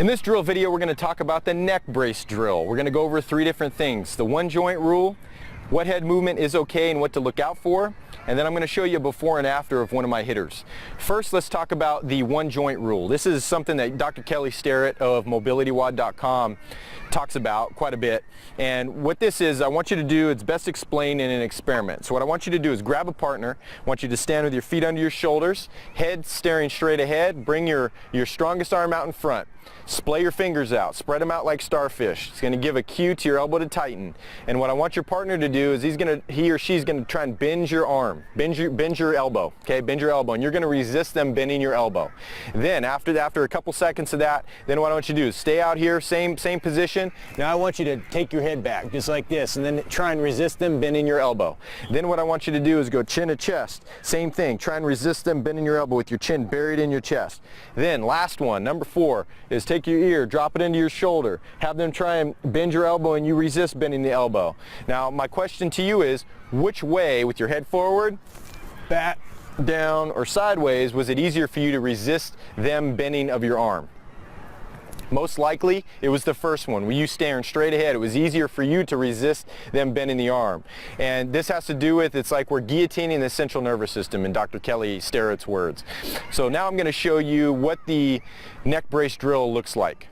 In this drill video, we're going to talk about the neck brace drill. We're going to go over 3 different things: the one joint rule, what head movement is okay and what to look out for, and then I'm going to show you a before and after of one of my hitters. First, let's talk about the one joint rule. This is something that Dr. Kelly Starrett of mobilitywod.com talks about quite a bit. And what this is, I want you to do, it's best explained in an experiment. So what I want you to do is grab a partner. I want you to stand with your feet under your shoulders, head staring straight ahead, bring your strongest arm out in front. Splay your fingers out, spread them out like starfish. It's going to give a cue to your elbow to tighten. And what I want your partner to do is he or she's going to try and bend your arm, bend your elbow, okay? Bend your elbow, and you're going to resist them bending your elbow. Then after a couple seconds of that, then what I want you to do is stay out here, same position. Now I want you to take your head back just like this, and then try and resist them bending your elbow. Then what I want you to do is go chin to chest. Same thing, try and resist them bending your elbow with your chin buried in your chest. Then last one, number 4, is take your ear, drop it into your shoulder, have them try and bend your elbow and you resist bending the elbow. Now my question to you is, which way, with your head forward, back, down, or sideways, was it easier for you to resist them bending of your arm? Most likely, it was the first one. When you staring straight ahead, it was easier for you to resist them bending the arm. And this has to do with, it's like we're guillotining the central nervous system, in Dr. Kelly Starrett's words. So now I'm going to show you what the neck brace drill looks like.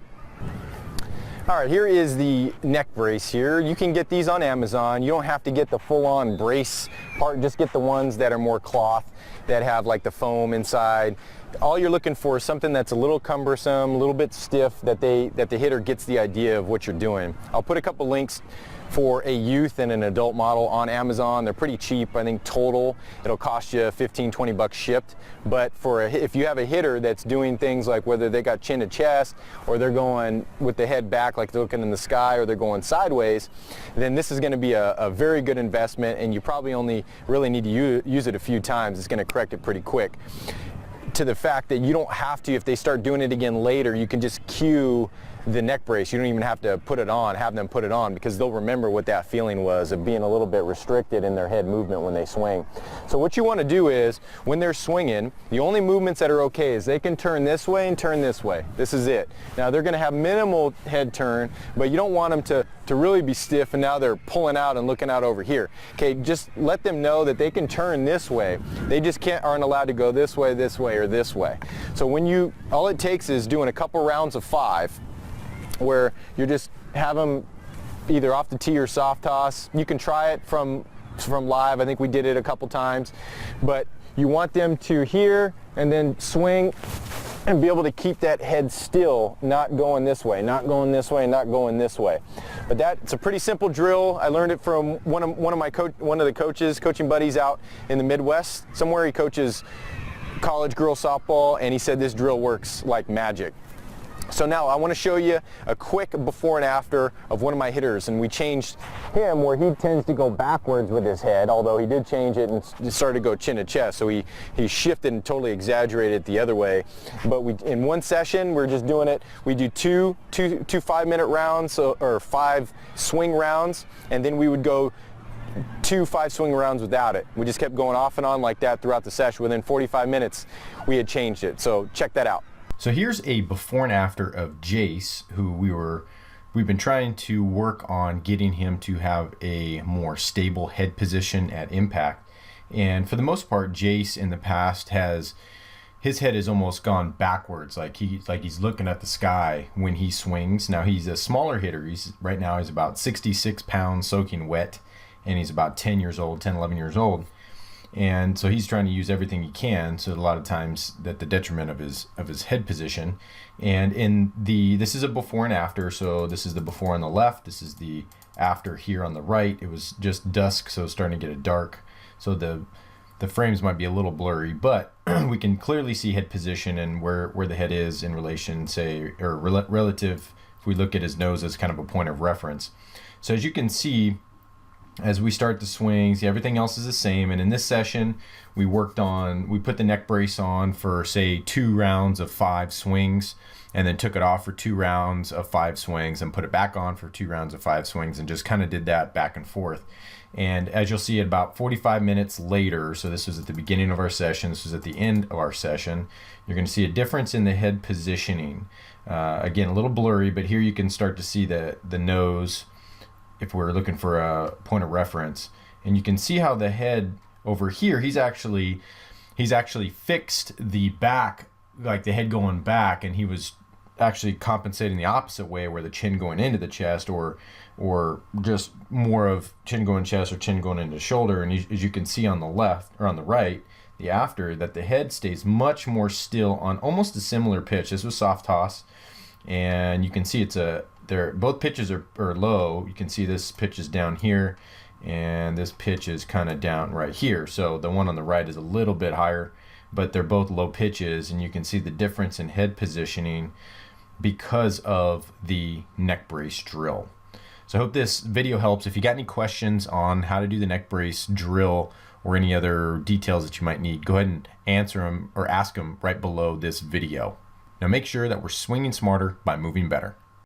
All right, here is the neck brace here. You can get these on Amazon. You don't have to get the full-on brace part. Just get the ones that are more cloth, that have like the foam inside. All you're looking for is something that's a little cumbersome, a little bit stiff, that the hitter gets the idea of what you're doing. I'll put a couple links for a youth and an adult model on Amazon. They're pretty cheap. I think total it'll cost you 15-20 bucks shipped. But if you have a hitter that's doing things like whether they got chin to chest, or they're going with the head back like they're looking in the sky, or they're going sideways, then this is going to be a very good investment, and you probably only really need to use it a few times. It's going to correct it pretty quick. To the fact that you don't have to, if they start doing it again later, you can just cue the neck brace. You don't even have to put it on, have them put it on, because they'll remember what that feeling was of being a little bit restricted in their head movement when they swing. So what you want to do is, when they're swinging, the only movements that are okay is they can turn this way and turn this way. This is it. Now they're going to have minimal head turn, but you don't want them to really be stiff and now they're pulling out and looking out over here. Okay, just let them know that they can turn this way. They just aren't allowed to go this way, or this way. So when all it takes is doing a couple rounds of 5, where you just have them either off the tee or soft toss. You can try it from live. I think we did it a couple times. But you want them to hear and then swing and be able to keep that head still, not going this way, not going this way, not going this way. But it's a pretty simple drill. I learned it from one of the coaching buddies out in the Midwest. Somewhere he coaches college girls softball, and he said this drill works like magic. So now I want to show you a quick before and after of one of my hitters, and we changed him where he tends to go backwards with his head, although he did change it and started to go chin to chest, so he shifted and totally exaggerated it the other way. But in one session, we're just doing it. We do two 5-minute rounds, or 5 swing rounds, and then we would go 2 5-swing rounds without it. We just kept going off and on like that throughout the session. Within 45 minutes, we had changed it. So check that out. So here's a before and after of Jace, who we've been trying to work on getting him to have a more stable head position at impact. And for the most part, Jace in the past his head has almost gone backwards, like he's looking at the sky when he swings. Now he's a smaller hitter. Right now he's about 66 pounds soaking wet, and he's about 10, 11 years old. And so he's trying to use everything he can, so a lot of times at the detriment of his head position. And this is a before and after. So this is the before on the left, this is the after here on the right. It was just dusk, so it's starting to get dark, so the frames might be a little blurry, but we can clearly see head position and where the head is in relation, say, or relative, if we look at his nose as kind of a point of reference. So as you can see, as we start the swings, everything else is the same. And in this session, we put the neck brace on for, say, 2 rounds of 5 swings, and then took it off for 2 rounds of 5 swings and put it back on for 2 rounds of 5 swings, and just kind of did that back and forth. And as you'll see, about 45 minutes later, so this was at the beginning of our session, this was at the end of our session, you're going to see a difference in the head positioning. Again, a little blurry, but here you can start to see the nose if we're looking for a point of reference. And you can see how the head over here, he's actually fixed the back, like the head going back, and he was actually compensating the opposite way, where the chin going into the chest, or just more of chin going chest or chin going into the shoulder. And as you can see on the left or on the right, the after, that the head stays much more still on almost a similar pitch. This was soft toss, and you can see both pitches are low. You can see this pitch is down here, and this pitch is kind of down right here. So the one on the right is a little bit higher, but they're both low pitches, and you can see the difference in head positioning because of the neck brace drill. So I hope this video helps. If you got any questions on how to do the neck brace drill or any other details that you might need, go ahead and answer them or ask them right below this video. Now make sure that we're swinging smarter by moving better.